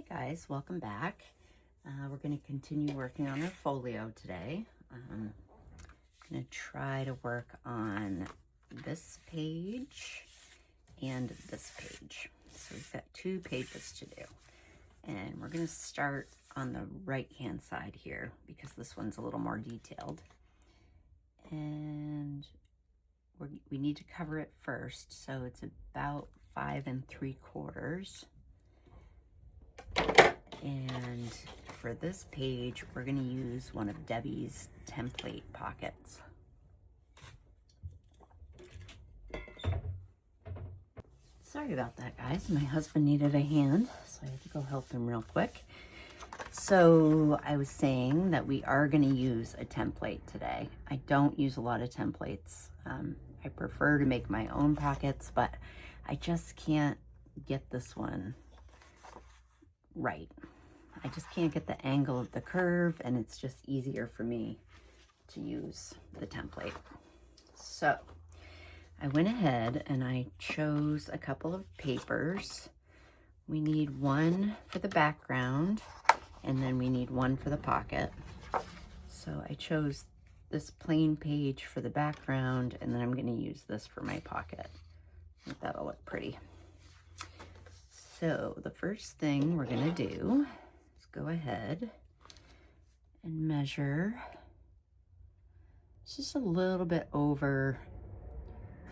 Guys, welcome back. We're going to continue working on our folio today. I'm going to try to work on this page and this page. So we've got 2 pages to do. And we're going to start on the right hand side here because this one's a little more detailed. And we need to cover it first, so it's about 5 3/4. And for this page, we're going to use one of Debbie's template pockets. Sorry about that, guys. My husband needed a hand, so I had to go help him real quick. So I was saying that we are going to use a template today. I don't use a lot of templates. I prefer to make my own pockets, but I just can't get this one right. I just can't get the angle of the curve, and it's just easier for me to use the template. So I went ahead and I chose a couple of papers. We need one for the background, and then we need one for the pocket. So I chose this plain page for the background, and then I'm going to use this for my pocket. I think that'll look pretty. So the first thing we're going to do is go ahead and measure just a little bit over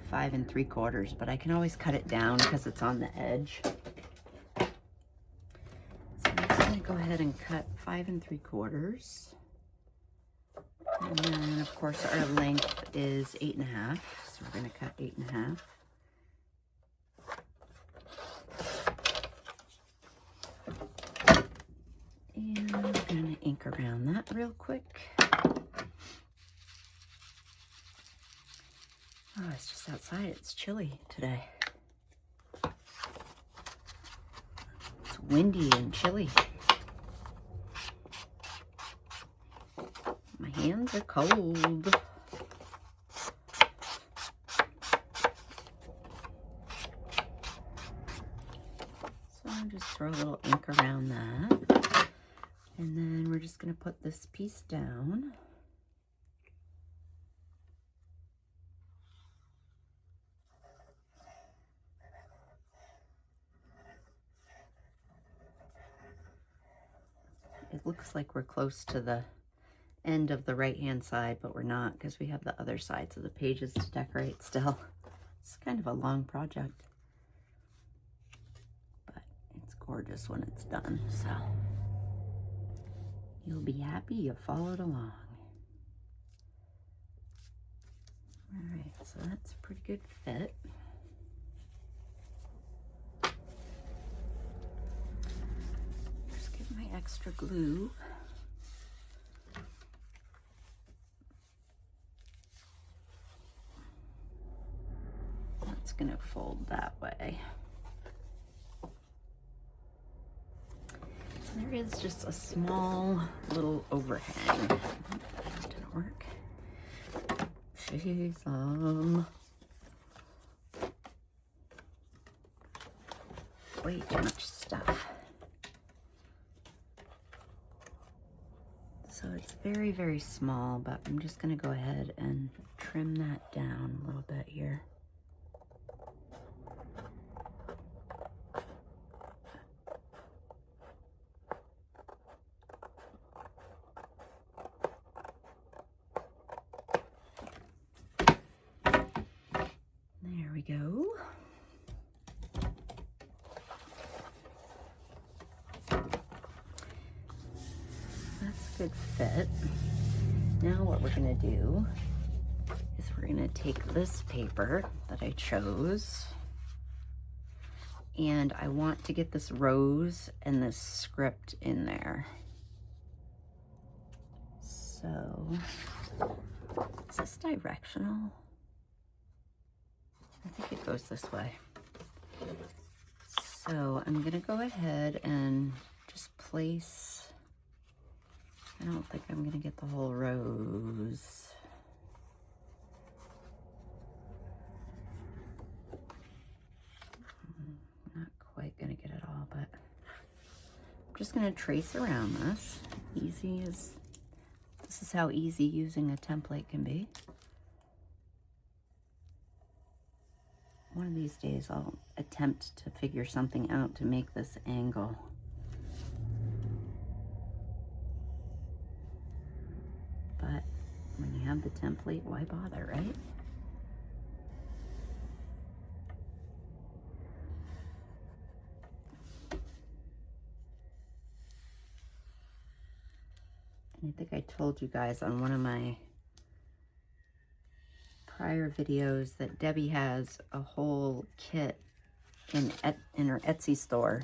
5 3/4, but I can always cut it down because it's on the edge. So I'm just going to go ahead and cut 5 3/4. And then, of course, our length is 8 1/2, so we're going to cut 8 1/2. And I'm going to ink around that real quick. Oh, it's just outside. It's chilly today. It's windy and chilly. My hands are cold. So I'll just throw a little ink around that. And then we're just going to put this piece down. It looks like we're close to the end of the right-hand side, but we're not because we have the other sides of the pages to decorate still. It's kind of a long project, but it's gorgeous when it's done, so you'll be happy you followed along. All right, so that's a pretty good fit. Just get my extra glue. That's gonna fold that way. There is just a small little overhang. That didn't work. Jeez, way too much stuff. So it's very, very small, but I'm just going to go ahead and trim that down a little bit here. There we go. That's a good fit. Now what we're going to do is we're going to take this paper that I chose, and I want to get this rose and this script in there. So, is this directional? I think it goes this way. So I'm gonna go ahead and just place, I don't think I'm gonna get the whole rose. Not quite gonna get it all, but just going to trace around this. This is how easy using a template can be. One of these days I'll attempt to figure something out to make this angle. But when you have the template, why bother, right? And I think I told you guys on one of my prior videos that Debbie has a whole kit in her Etsy store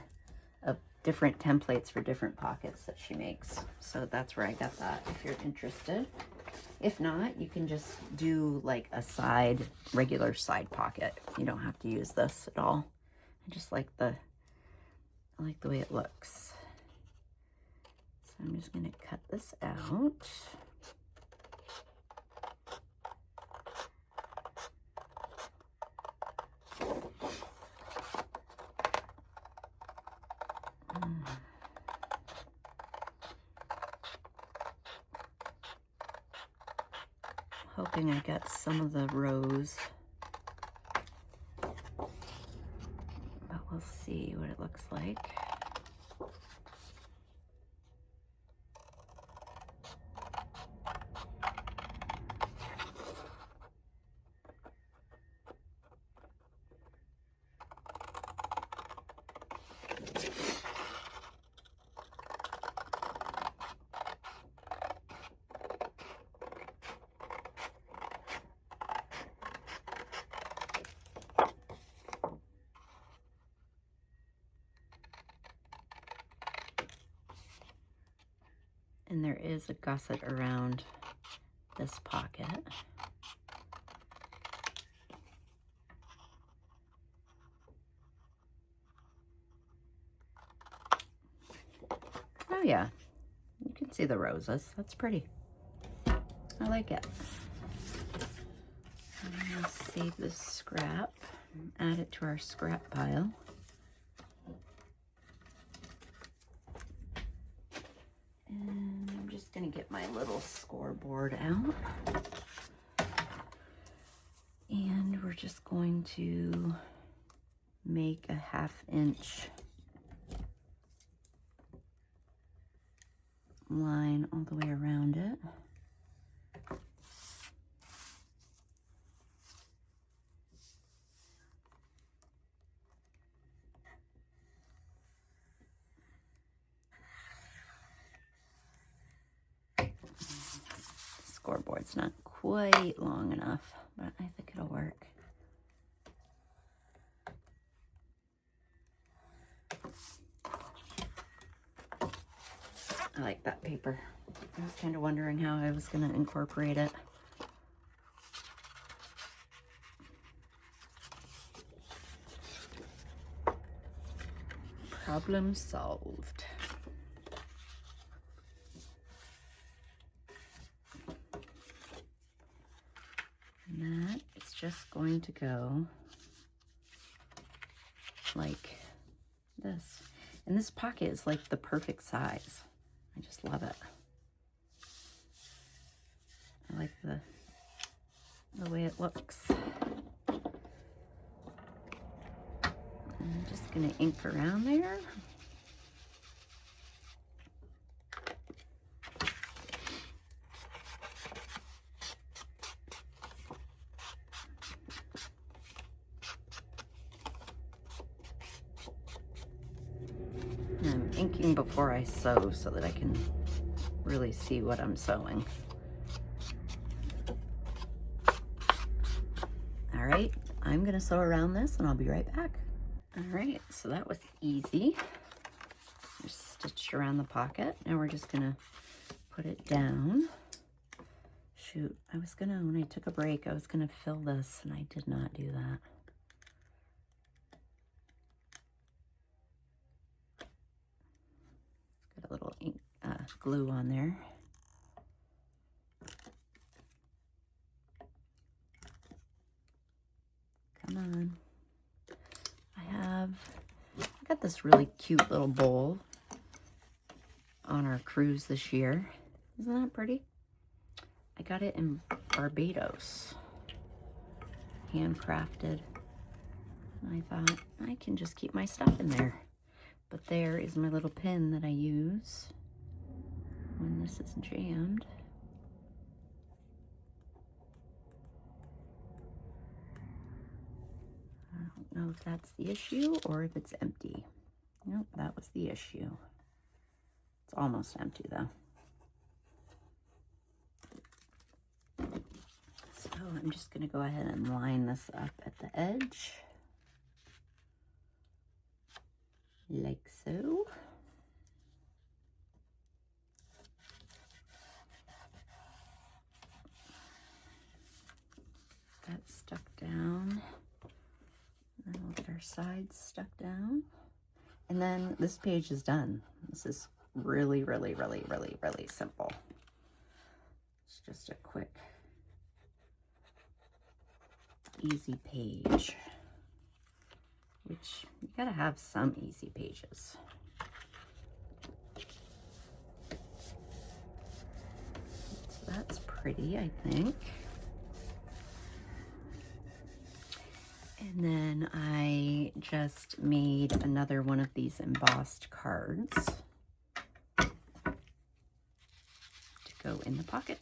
of different templates for different pockets that she makes. So that's where I got that, if you're interested. If not, you can just do like a regular side pocket. You don't have to use this at all. I just like I like the way it looks. So I'm just gonna cut this out. Hoping I get some of the rows, but we'll see what it looks like. And there is a gusset around this pocket. Oh yeah, you can see the roses. That's pretty. I like it. I'm gonna save this scrap and add it to our scrap pile. And I'm just gonna get my little scoreboard out. And we're just going to make a 1/2 inch line all the way around it. Scoreboard's not quite long enough, but I think it'll work. I like that paper. I was kind of wondering how I was going to incorporate it. Problem solved. And that is just going to go like this. And this pocket is like the perfect size. I just love it. I like the way it looks. I'm just gonna ink around there. And I'm inking before I sew so that I can really see what I'm sewing. All right, I'm gonna sew around this and I'll be right back. All right, so that was easy. Just stitched around the pocket. Now we're just gonna put it down. Shoot, when I took a break, I was gonna fill this and I did not do that. Got a little ink, glue on there. Come on. I got this really cute little bowl on our cruise this year. Isn't that pretty? I got it in Barbados. Handcrafted. I thought I can just keep my stuff in there. But there is my little pin that I use when this is jammed. I don't know if that's the issue or if it's empty. Nope, that was the issue. It's almost empty though. So I'm just going to go ahead and line this up at the edge. Like so. That's stuck down. And then we'll get our sides stuck down. And then this page is done. This is really, really, really, really, really simple. It's just a quick, easy page. Which, you gotta have some easy pages. So that's pretty, I think. And then I just made another one of these embossed cards to go in the pocket.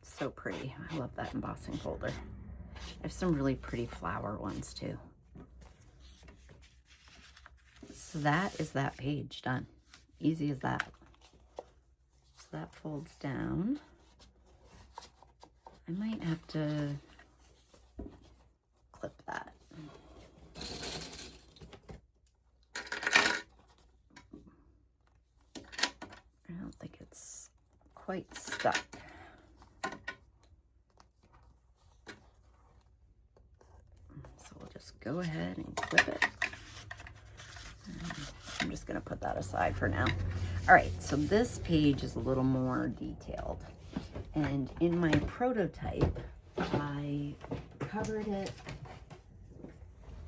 So pretty. I love that embossing folder. I have some really pretty flower ones too. So that is that page done. Easy as that. So that folds down. I might have to clip that. I don't think it's quite stuck. Go ahead and clip it. I'm just going to put that aside for now. All right, so this page is a little more detailed. And in my prototype, I covered it.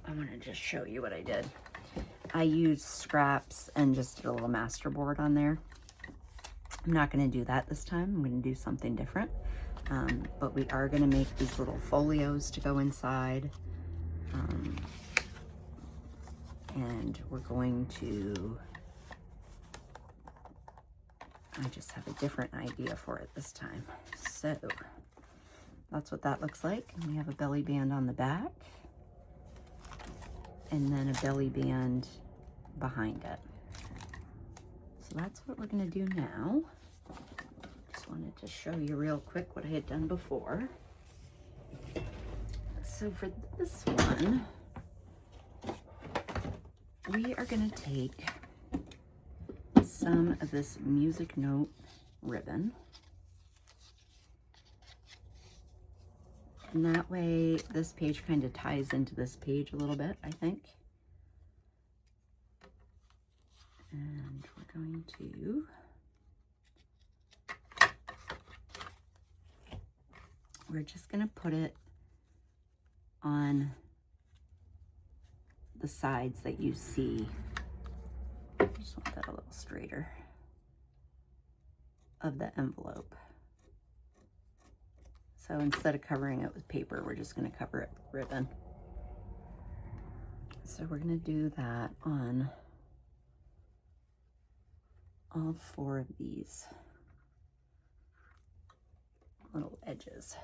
I'm going to just show you what I did. I used scraps and just did a little masterboard on there. I'm not going to do that this time. I'm going to do something different. But we are going to make these little folios to go inside. And we're going to, I just have a different idea for it this time. So that's what that looks like. And we have a belly band on the back and then a belly band behind it. So that's what we're going to do now. Just wanted to show you real quick what I had done before. So for this one, we are going to take some of this music note ribbon. And that way this page kind of ties into this page a little bit, I think. And we're going to just going to put it on the sides that you see. I just want that a little straighter of the envelope. So instead of covering it with paper, we're just going to cover it with ribbon. So we're going to do that on all 4 of these little edges.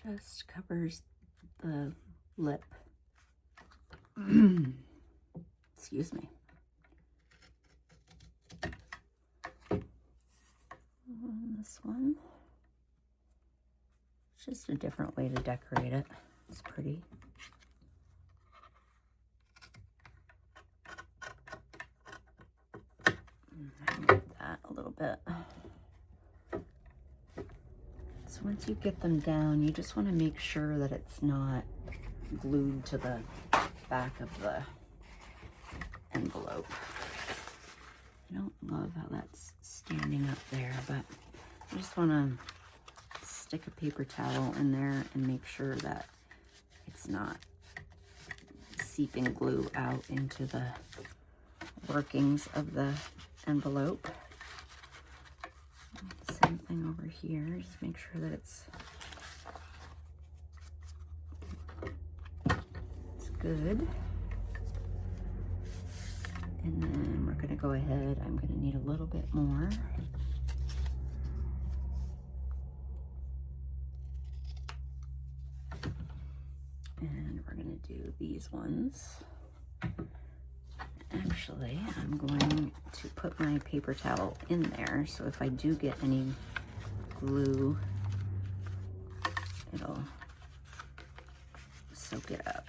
Just covers the lip. Excuse me. And this one. It's just a different way to decorate it. It's pretty. I move that a little bit. So once you get them down, you just want to make sure that it's not glued to the back of the envelope. I don't love how that's standing up there, but I just want to stick a paper towel in there and make sure that it's not seeping glue out into the workings of the envelope. Same thing over here, just make sure that it's good. And then we're gonna go ahead, I'm gonna need a little bit more. And we're gonna do these ones. Actually, I'm going to put my paper towel in there, so if I do get any glue, it'll soak it up.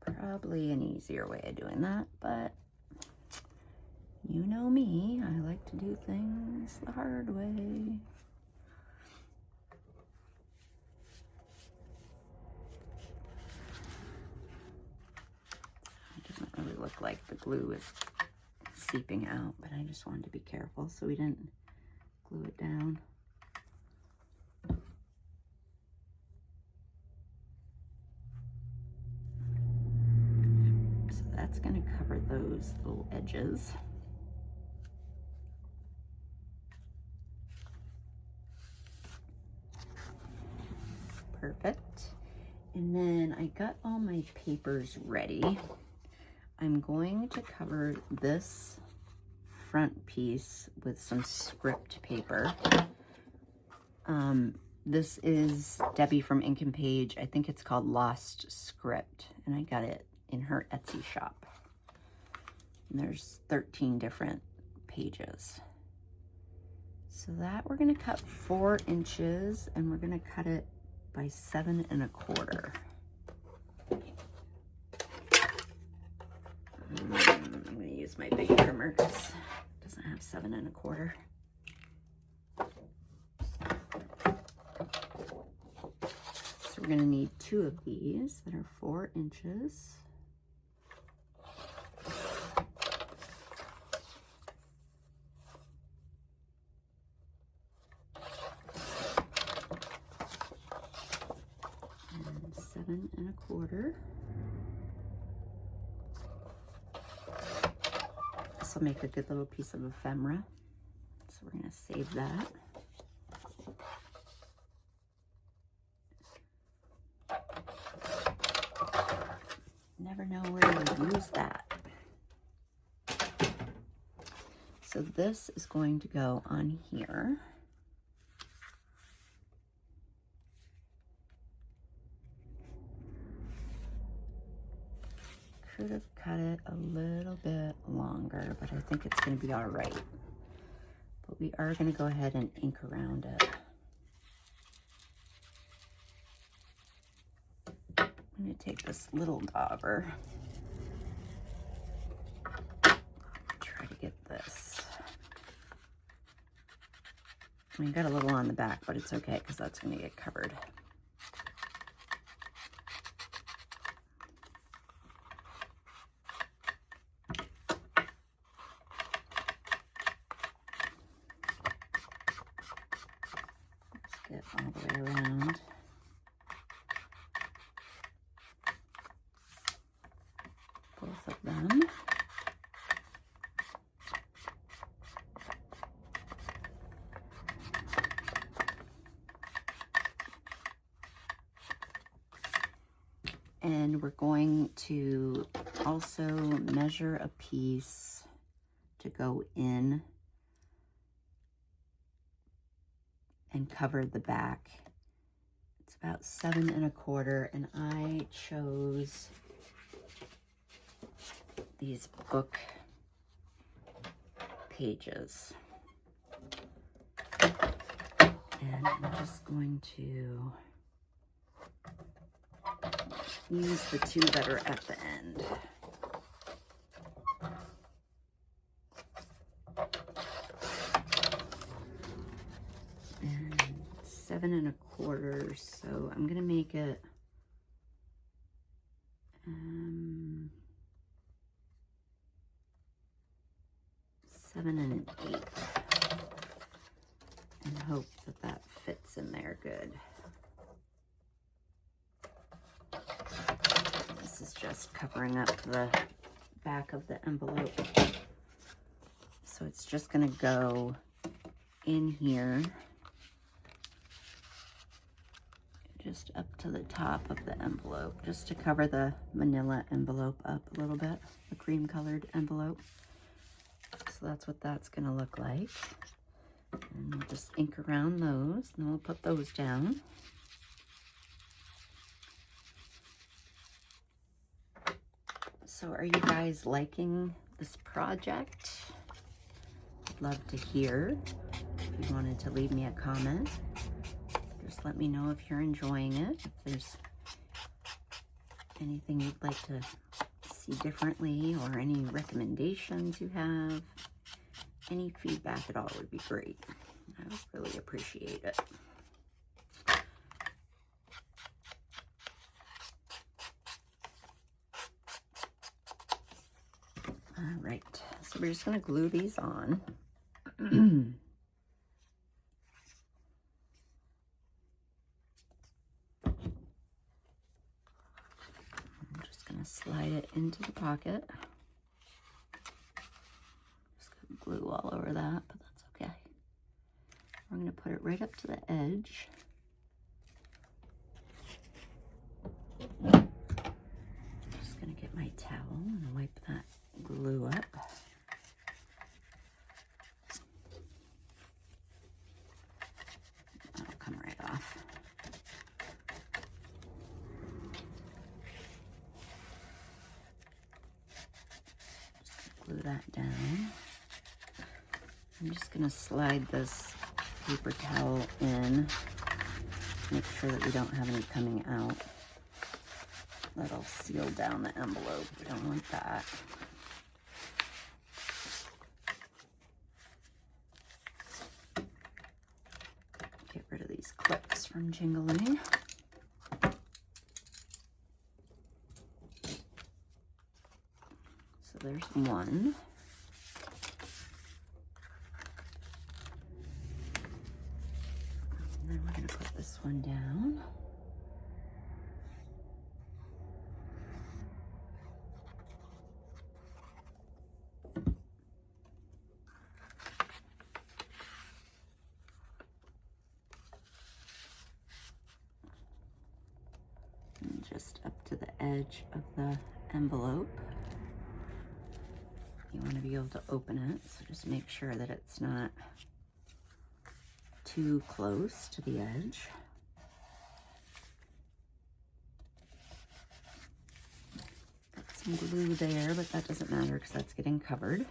Probably an easier way of doing that, but you know me, I like to do things the hard way. It doesn't really look like the glue is seeping out, but I just wanted to be careful so we didn't glue it down. So that's going to cover those little edges. Perfect. And then I got all my papers ready. I'm going to cover this front piece with some script paper. This is Debbie from Ink and Page. I think it's called Lost Script, and I got it in her Etsy shop. And there's 13 different pages. So that we're gonna cut 4 inches, and we're gonna cut it by 7 1/4. I'm gonna use my big trimmer because it doesn't have 7 1/4. So we're gonna need 2 of these that are 4 inches. And 7 1/4. This will make a good little piece of ephemera. So we're gonna save that. Never know where to use that. So this is going to go on here. Could have cut it a little bit longer, but I think it's going to be all right. But we are going to go ahead and ink around it. I'm going to take this little dauber. Try to get this. I mean, got a little on the back, but it's okay because that's going to get covered. Get all the way around. Both of them. And we're going to also measure a piece to go in and cover the back. It's about 7 1/4, and I chose these book pages. And I'm just going to use the 2 that are at the end. 7 1/4, so I'm gonna make it 7 1/8, and hope that that fits in there good. This is just covering up the back of the envelope. So it's just gonna go in here, just up to the top of the envelope, just to cover the manila envelope up a little bit, the cream colored envelope. So that's what that's gonna look like. And we'll just ink around those, and then we'll put those down. So are you guys liking this project? I'd love to hear. If you wanted to leave me a comment, just let me know if you're enjoying it. If there's anything you'd like to see differently, or any recommendations you have, any feedback at all would be great. I would really appreciate it. All right, so we're just going to glue these on. I'm just going to slide it into the pocket. Just got glue all over that, but that's okay. We're going to put it right up to the edge. Just going to get my towel and wipe that glue up. That'll come right off. Just glue that down. I'm just going to slide this paper towel in, make sure that we don't have any coming out. That'll seal down the envelope. We don't want that. Get rid of these clips from jingling. So there's one. And then we're going to put this one down. And just up to the edge of the envelope. You want to be able to open it, so just make sure that it's not too close to the edge. Got some glue there, but that doesn't matter because that's getting covered.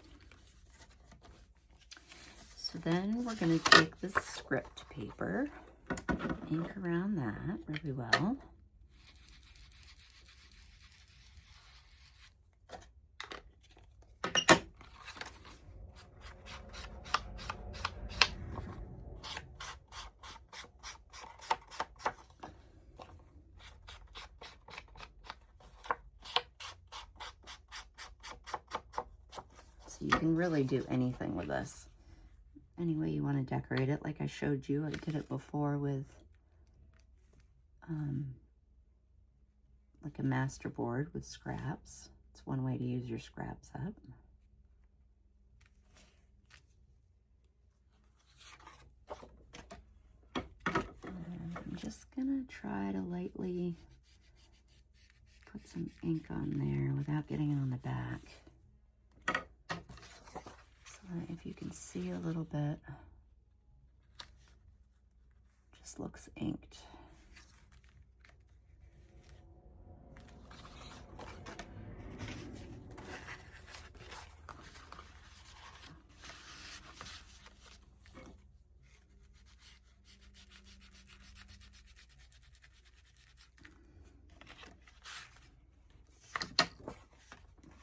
So then we're going to take the script paper, ink around that really well. You can really do anything with this. Any way you want to decorate it, like I showed you. I did it before with like a master board with scraps. It's one way to use your scraps up. And I'm just gonna try to lightly put some ink on there without getting it on the back. If you can see a little bit, just looks inked.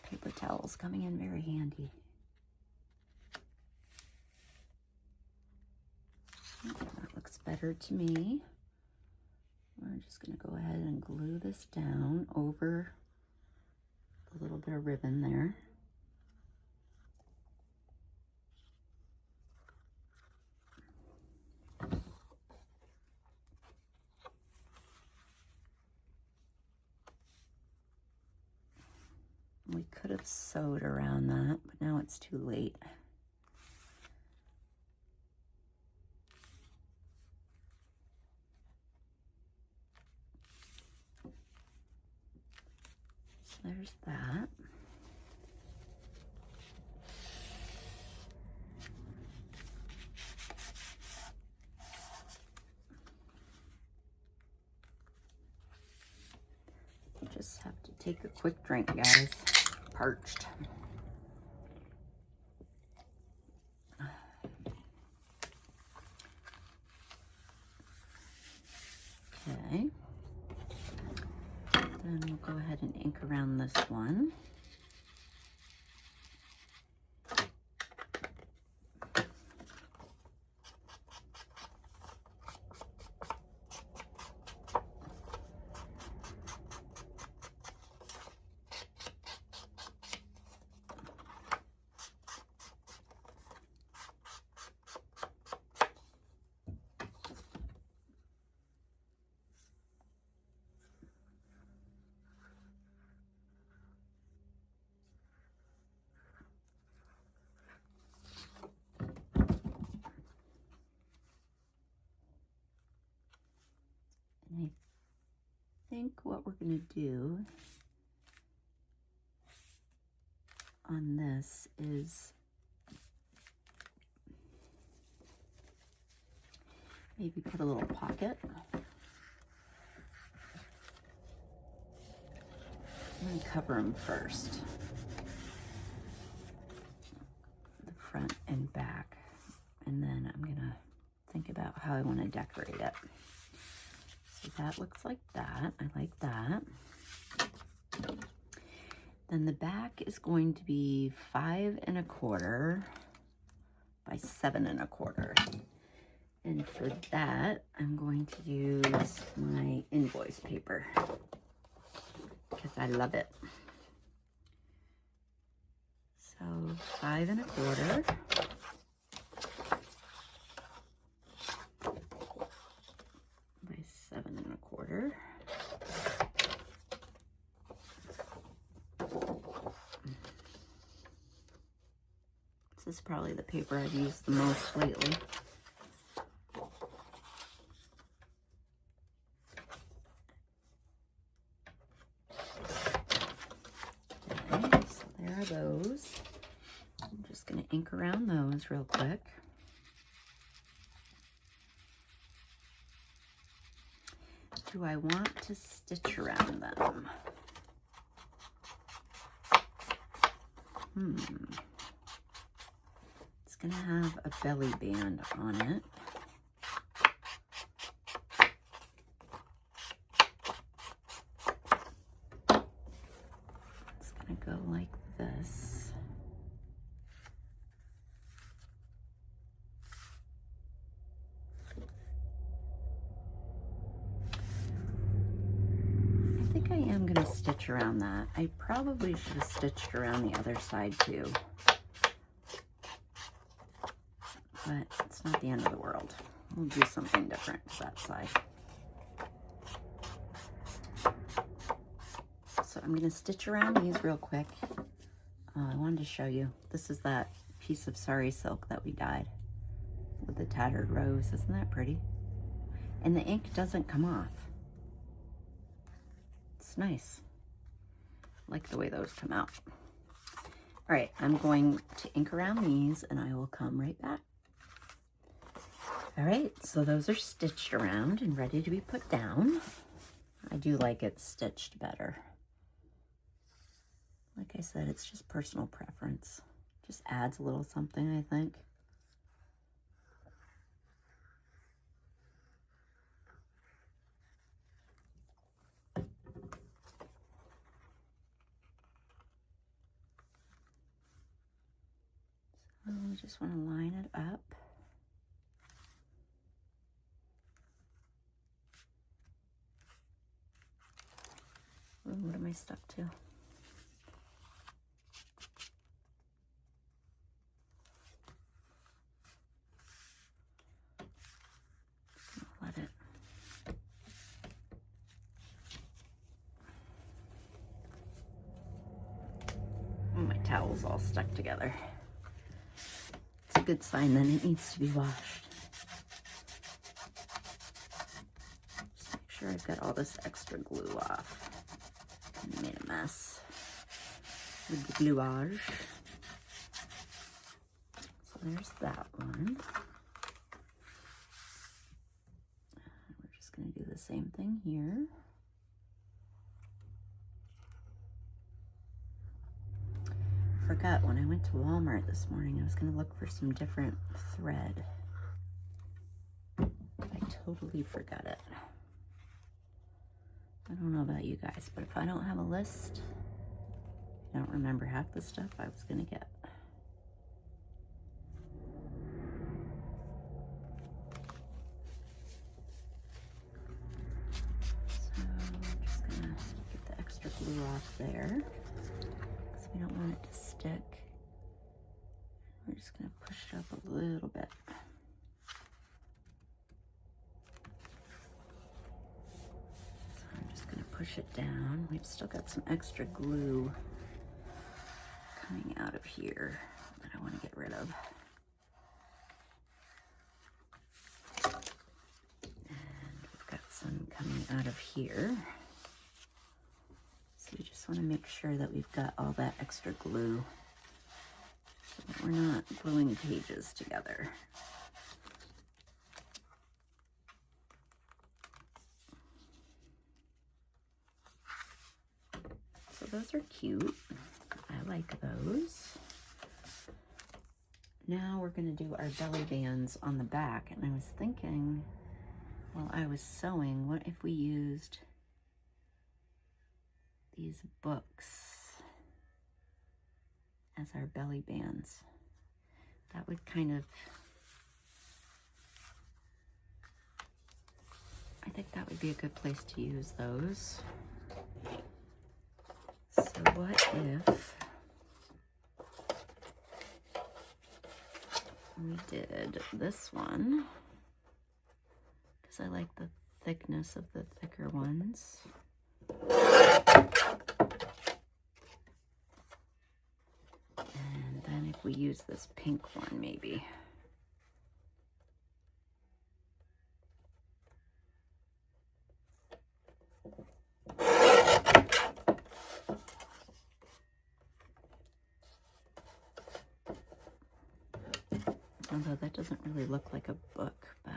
Paper towels coming in very handy. better to me. We're just going to go ahead and glue this down over a little bit of ribbon there. We could have sewed around that, but now it's too late. So there's that. You just have to take a quick drink, guys. Parched. Okay. Then we'll go ahead and ink around this one. And I think what we're going to do on this is maybe put a little pocket. I'm going to cover them first, the front and back, and then I'm going to think about how I want to decorate it. So that looks like that. I like that. Then the back is going to be 5 1/4 by 7 1/4. And for that, I'm going to use my invoice paper because I love it. So 5 1/4. By 7 1/4. This is probably the paper I've used the most lately. Okay, so there are those. I'm just going to ink around those real quick. Do I want to stitch around them? It's going to have a belly band on it. It's going to go like this. I think I am going to stitch around that. I probably should have stitched around the other side too. But it's not the end of the world. We'll do something different to that side. So I'm going to stitch around these real quick. I wanted to show you. This is that piece of sari silk that we dyed with the tattered rose. Isn't that pretty? And the ink doesn't come off. It's nice. I like the way those come out. All right, I'm going to ink around these and I will come right back. All right, so those are stitched around and ready to be put down. I do like it stitched better. Like I said, it's just personal preference. Just adds a little something, I think. So I just want to line it up. What am I stuck to? Let it. Oh, my towel's all stuck together. It's a good sign then it needs to be washed. Just make sure I've got all this extra glue off. I made a mess with the gluage. So there's that one. We're just going to do the same thing here. Forgot when I went to Walmart this morning, I was going to look for some different thread. I totally forgot it. I don't know about you guys, but if I don't have a list, I don't remember half the stuff I was going to get. So I'm just going to get the extra glue off there because we don't want it to stick. We're just going to push it up a little bit. Push it down. We've still got some extra glue coming out of here that I want to get rid of. And we've got some coming out of here. So we just want to make sure that we've got all that extra glue so that we're not gluing pages together. Those are cute. I like those. Now we're going to do our belly bands on the back. And I was thinking while I was sewing, what if we used these books as our belly bands? That would kind of, I think that would be a good place to use those. So what if we did this one, because I like the thickness of the thicker ones. And then if we use this pink one maybe. Although that doesn't really look like a book, but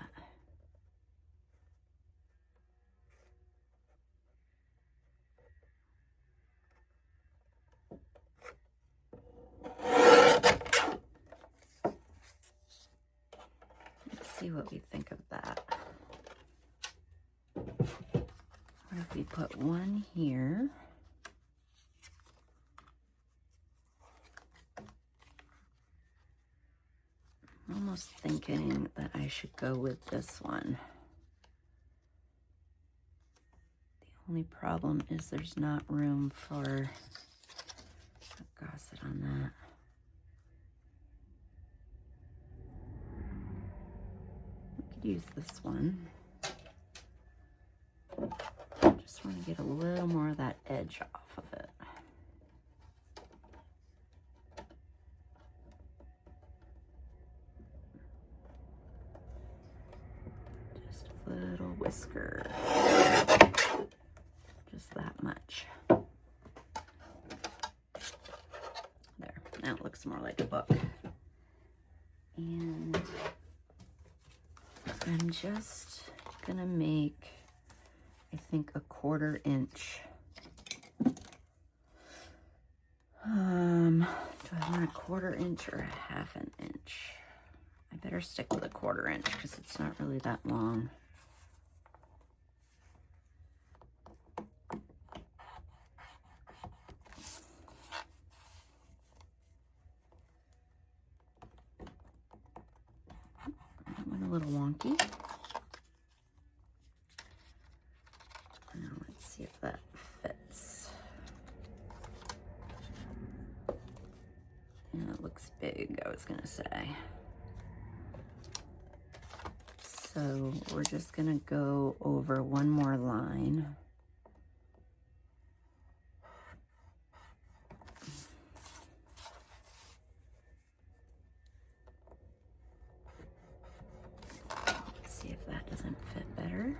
let's see what we think of that. What if we put one here? I'm almost thinking that I should go with this one. The only problem is there's not room for a gusset on that. We could use this one. Just want to get a little more of that edge off of it. Little whisker, just that much. There, now it looks more like a book. And I'm just gonna make, I think, a 1/4 inch. Do I want a 1/4 inch or a 1/2 inch? I better stick with a 1/4 inch because it's not really that long. A little wonky. Now let's see if that fits. say? So we're just gonna go over one more line. Let's see if that doesn't fit better.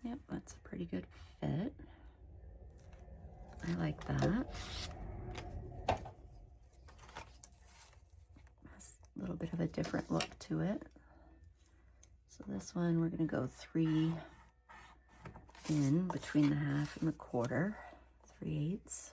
Yep, that's a pretty good fit. I like that. Has a little bit of a different look to it. So this one, we're gonna go 3 in between the half and the quarter, 3/8.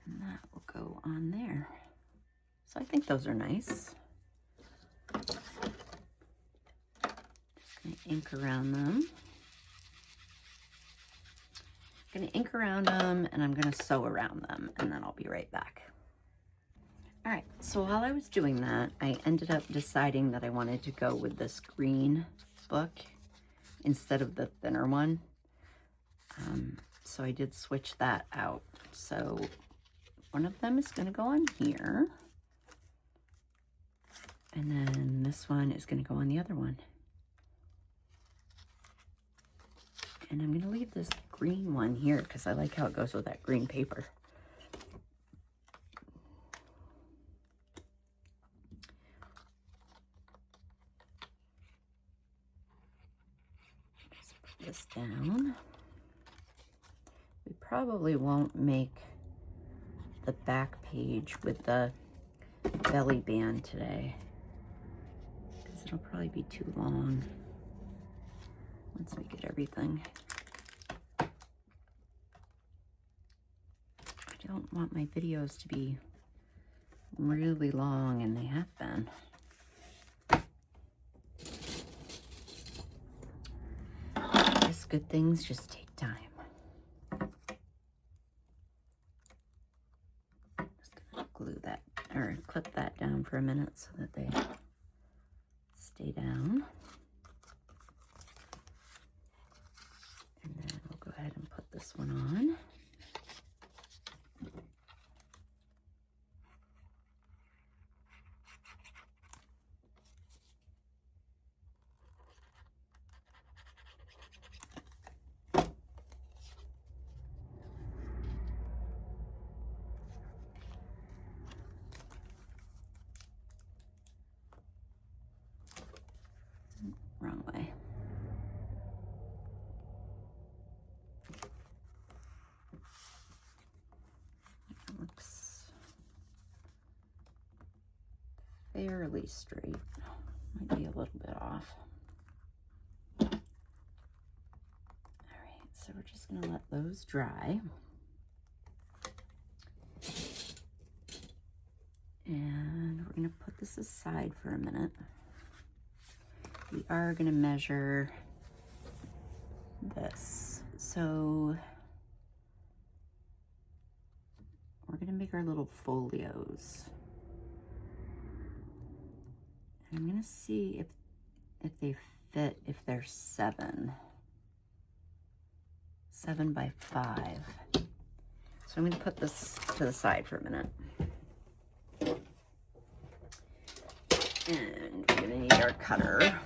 And that will go on there. So I think those are nice. Just gonna ink around them. I'm gonna ink around them and I'm gonna sew around them, and then I'll be right back. All right, so while I was doing that, I ended up deciding that I wanted to go with this green book instead of the thinner one. So I did switch that out. So one of them is gonna go on here, and then this one is gonna go on the other one. And I'm gonna leave this green one here because I like how it goes with that green paper. Just put this down. We probably won't make the back page with the belly band today because it'll probably be too long once we get everything. I don't want my videos to be really long, and they have been. I guess good things just take time. Just gonna glue that or clip that down for a minute so that they stay down. And then we'll go ahead and put this one on. Wrong way. It looks fairly straight. Might be a little bit off. All right, so we're just gonna let those dry. And we're gonna put this aside for a minute. We are gonna measure this. So we're gonna make our little folios. And I'm gonna see if they fit, if they're 7 by 5. So I'm gonna put this to the side for a minute. And we're gonna need our cutter.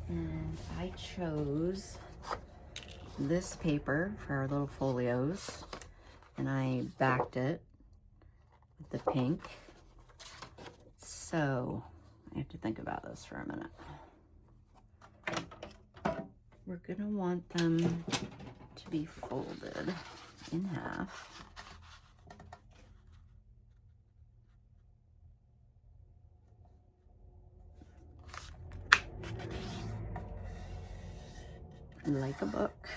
And I chose this paper for our little folios, and I backed it with the pink. So I have to think about this for a minute. We're gonna want them to be folded in half. Like a book.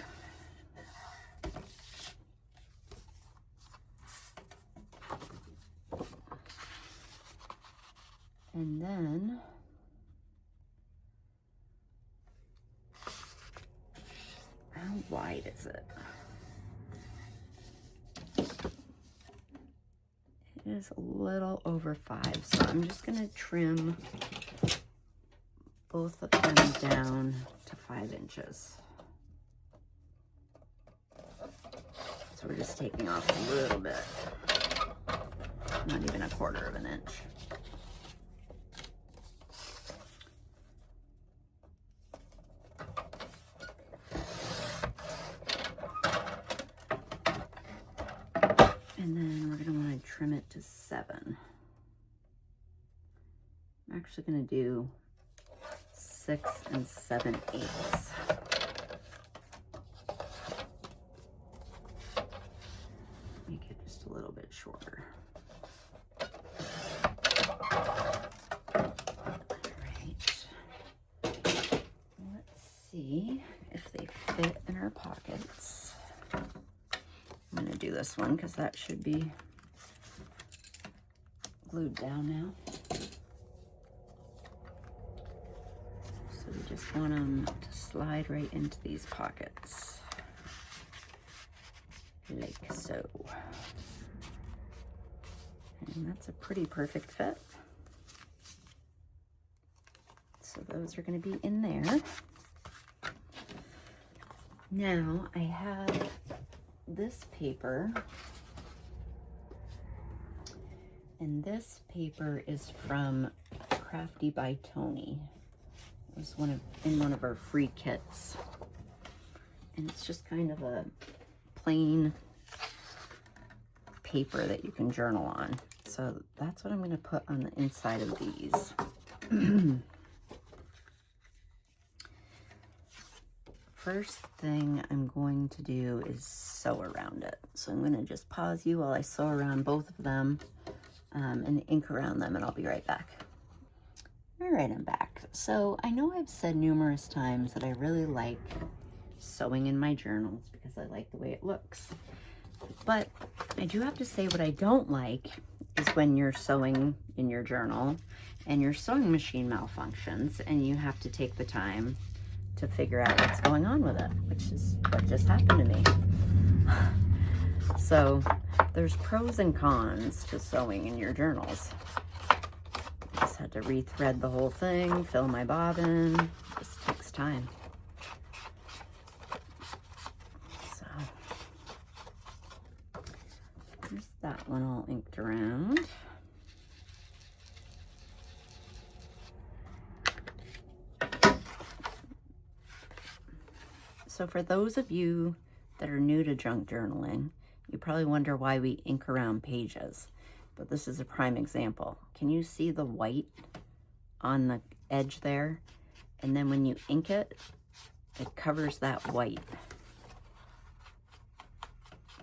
And then wide is it? It is a little over 5, so I'm just going to trim both of them down to 5 inches. So we're just taking off a little bit, not even a 1/4 of an inch. And then we're going to want to trim it to 7. I'm actually going to do 6 7/8. Make it just a little bit shorter. Let's see if they fit in our pockets. I'm going to do this one because that should be glued down now. So we just want them to slide right into these pockets, like so. And that's a pretty perfect fit. So those are going to be in there. Now I have this paper, and this paper is from Crafty by Tony. It was in one of our free kits, and it's just kind of a plain paper that you can journal on. So that's what I'm going to put on the inside of these. First thing I'm going to do is sew around it. So I'm going to just pause you while I sew around both of them and ink around them, and I'll be right back. All right, I'm back. So I know I've said numerous times that I really like sewing in my journals because I like the way it looks. But I do have to say what I don't like is when you're sewing in your journal and your sewing machine malfunctions and you have to take the time to figure out what's going on with it, which is what just happened to me. So there's pros and cons to sewing in your journals. I just had to rethread the whole thing, fill my bobbin. It just takes time. So there's that one all inked around. So for those of you that are new to junk journaling, you probably wonder why we ink around pages, but this is a prime example. Can you see the white on the edge there? And then when you ink it, it covers that white.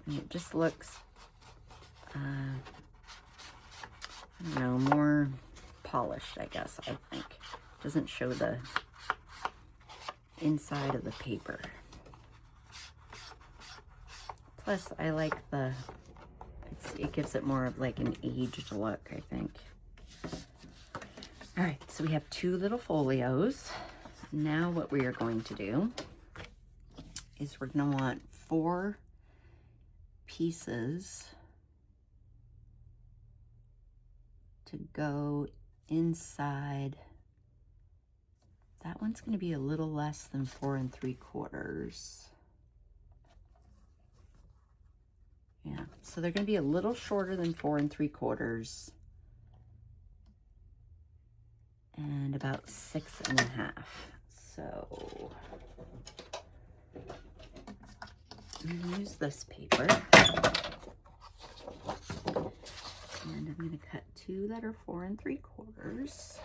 And it just looks, I don't know, more polished, I guess, I think. It doesn't show the inside of the paper. Plus, I like it gives it more of like an aged look, I think. All right, so we have 2 little folios. Now what we are going to do is we're gonna want 4 pieces to go inside. That one's gonna be a little less than 4 3/4. Yeah, so they're going to be a little shorter than 4 3/4 and about 6 1/2. So I'm going to use this paper, and I'm going to cut 2 that are 4 3/4.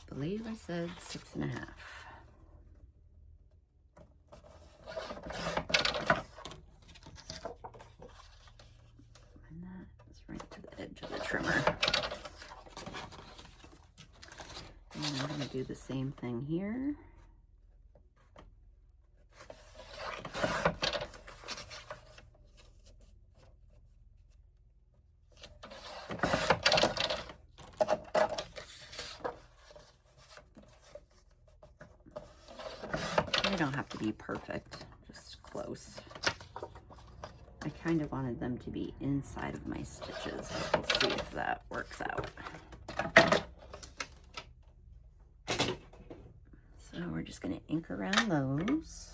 I believe I said 6 1/2. And that is right to the edge of the trimmer. And I'm going to do the same thing here. be perfect, just close. I kind of wanted them to be inside of my stitches. We'll see if that works out. So we're just going to ink around those.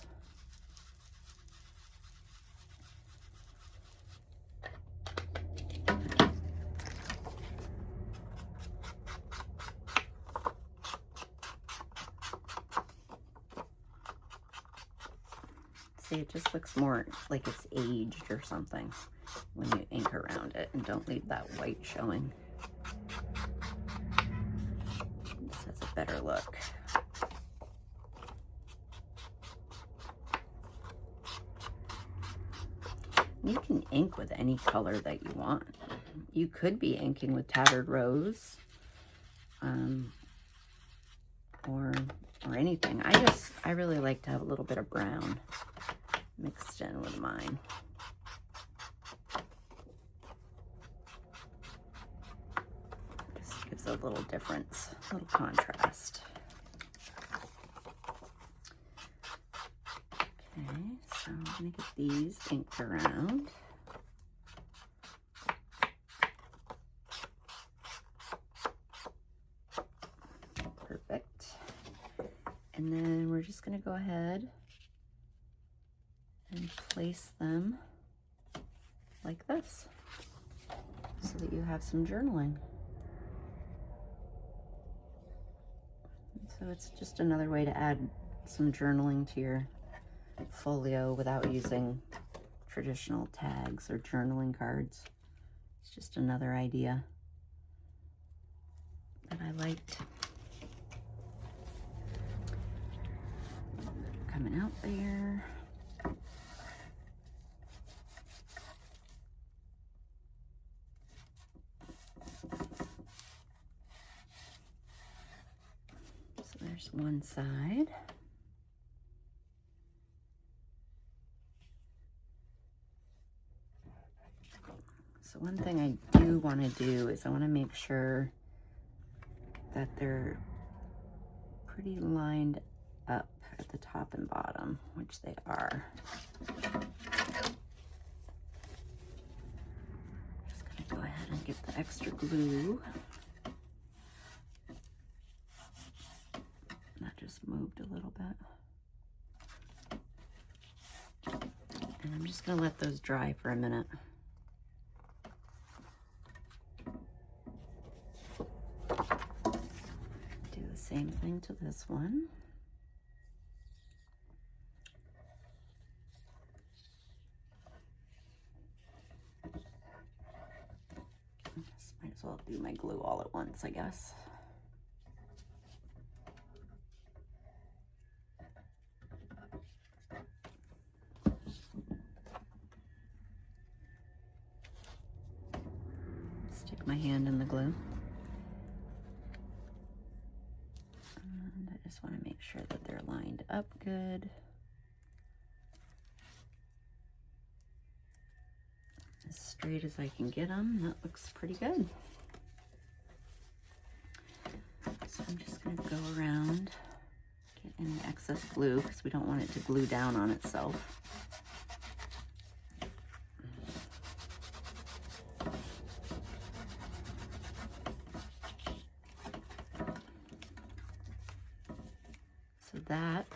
See, it just looks more like it's aged or something when you ink around it, and don't leave that white showing. This has a better look. You can ink with any color that you want. You could be inking with Tattered Rose, or anything. I really like to have a little bit of brown mixed in with mine. This gives a little difference, a little contrast. Okay, so I'm gonna get these inked around. Perfect. And then we're just gonna go ahead and place them like this so that you have some journaling. So it's just another way to add some journaling to your folio without using traditional tags or journaling cards. It's just another idea that I liked. Coming out there. So there's one side. So one thing I do want to do is I want to make sure that they're pretty lined up at the top and bottom, which they are. Just gonna go ahead and get the extra glue. That just moved a little bit. And I'm just gonna let those dry for a minute. Do the same thing to this one. Might as well do my glue all at once, I guess. Stick my hand in the glue. And I just want to make sure that they're lined up good. As straight as I can get them. That looks pretty good. So I'm just going to go around, get any excess glue because we don't want it to glue down on itself. So that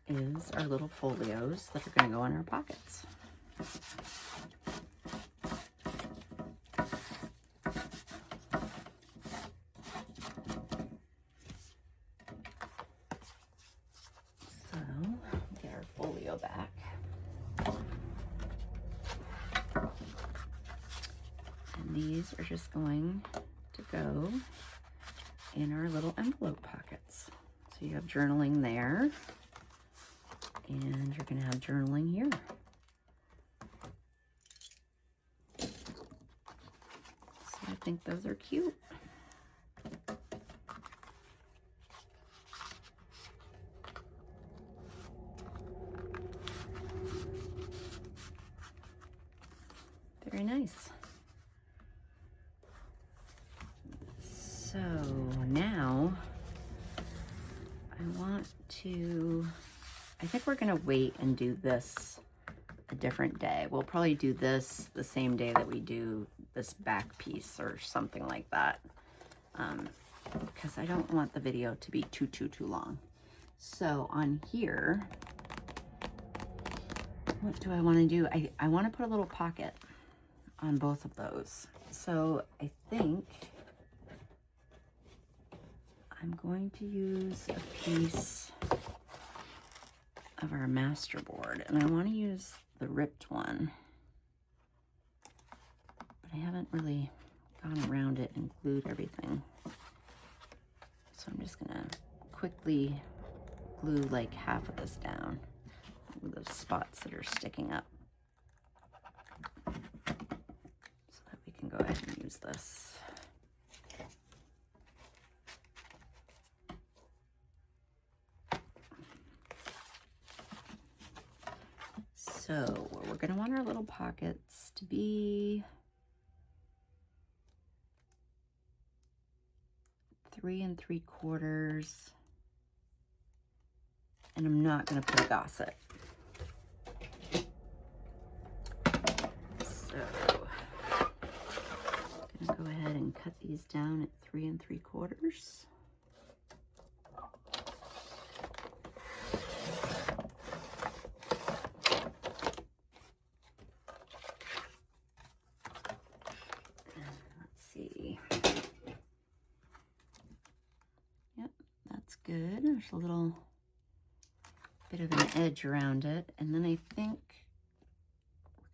is our little folios that are going to go in our pockets. Back. And these are just going to go in our little envelope pockets. So you have journaling there, and you're going to have journaling here. So I think those are cute. Very nice. So now I want to I think we're gonna wait and do this a different day. We'll probably do this the same day that we do this back piece or something like that. Because I don't want the video to be too long. So on here, what do I want to do? I want to put a little pocket on both of those. So I think I'm going to use a piece of our master board, and I want to use the ripped one, but I haven't really gone around it and glued everything. So I'm just gonna quickly glue like half of this down with those spots that are sticking up, so that we can go ahead and use this. So we're going to want our little pockets to be 3 3/4, and I'm not going to put a gosset. So I'm going to go ahead and cut these down at 3 3/4. Good. There's a little bit of an edge around it, and then I think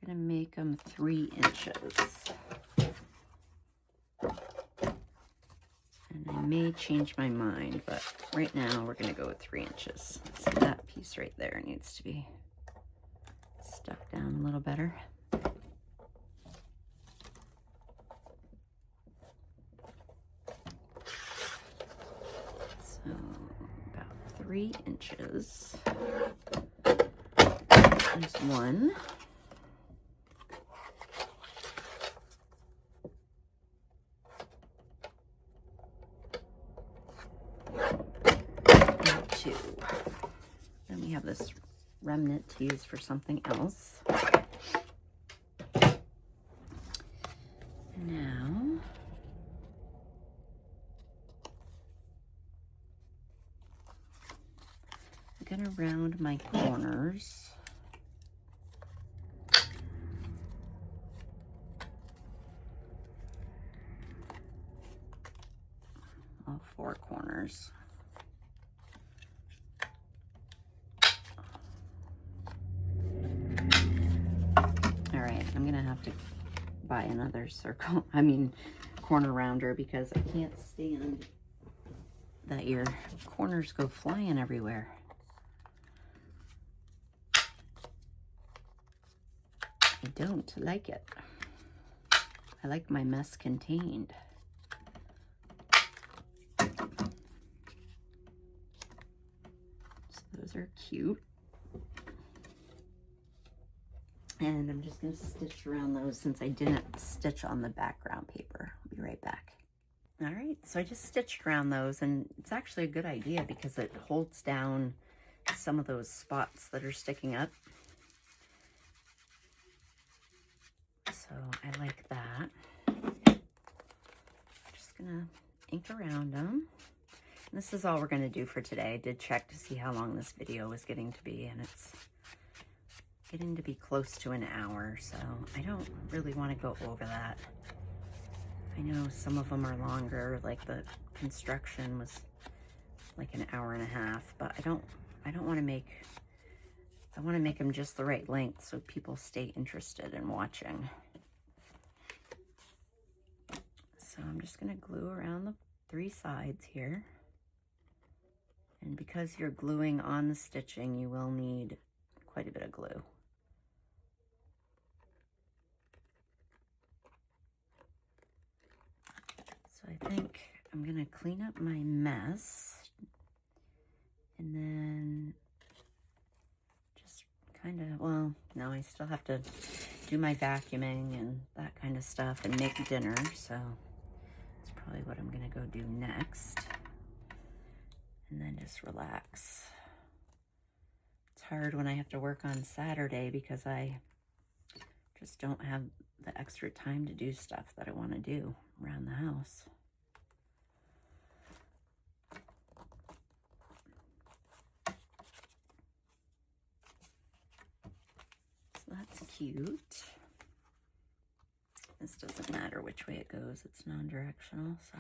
we're going to make them 3 inches. And I may change my mind, but right now we're going to go with 3 inches. So that piece right there needs to be stuck down a little better. So about 3 inches is one. And 2. Then we have this remnant to use for something else. Now, I'm going to round my corners. All 4 corners. All right, I'm going to have to buy another corner rounder, because I can't stand that your corners go flying everywhere. I don't like it. I like my mess contained. So those are cute. And I'm just going to stitch around those since I didn't stitch on the background paper. I'll be right back. All right, so I just stitched around those, and it's actually a good idea because it holds down some of those spots that are sticking up. So I like that. I'm just going to ink around them. And this is all we're going to do for today. I did check to see how long this video was getting to be, and it's getting to be close to an hour, so I don't really want to go over that. I know some of them are longer, like the construction was like an hour and a half, but I don't want to make, I want to make them just the right length so people stay interested in watching. So I'm just going to glue around the 3 sides here. And because you're gluing on the stitching, you will need quite a bit of glue. So I think I'm going to clean up my mess, and then just kind of, well, no, I still have to do my vacuuming and that kind of stuff and make dinner, so that's probably what I'm going to go do next. And then just relax. It's hard when I have to work on Saturday because I just don't have the extra time to do stuff that I want to do around the house. So that's cute. This doesn't matter which way it goes. It's non-directional, so.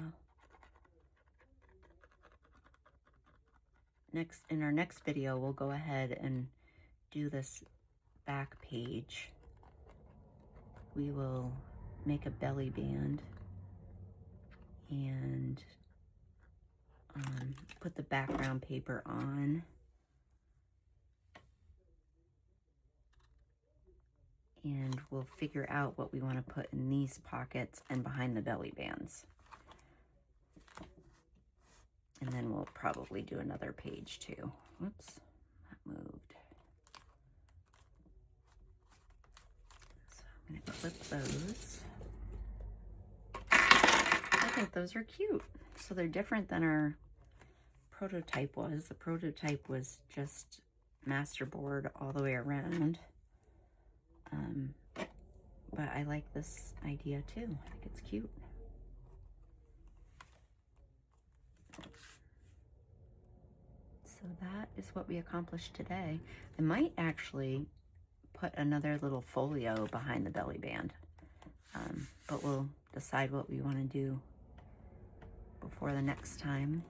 In our next video, we'll go ahead and do this back page. We will make a belly band and put the background paper on. And we'll figure out what we want to put in these pockets and behind the belly bands. And then we'll probably do another page too. Whoops, that moved. So I'm gonna clip those. I think those are cute. So they're different than our prototype was. The prototype was just masterboard all the way around. But I like this idea too. I think it's cute. So that is what we accomplished today. I might actually put another little folio behind the belly band, but we'll decide what we want to do before the next time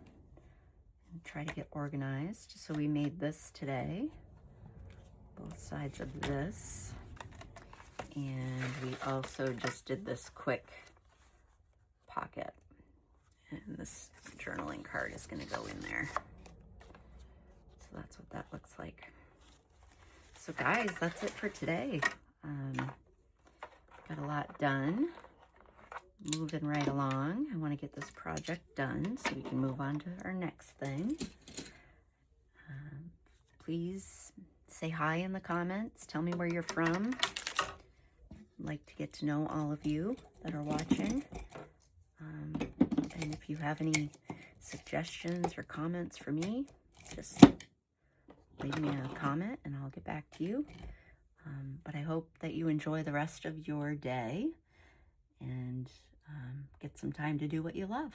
and try to get organized. So we made this today, both sides of this, and we also just did this quick pocket, and this journaling card is going to go in there. So that's what that looks like. So guys, that's it for today. Got a lot done. Moving right along. I want to get this project done so we can move on to our next thing. Please say hi in the comments. Tell me where you're from. I'd like to get to know all of you that are watching. And if you have any suggestions or comments for me, just leave me a comment and I'll get back to you. But I hope that you enjoy the rest of your day and get some time to do what you love.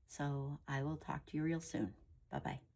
So I will talk to you real soon. Bye-bye.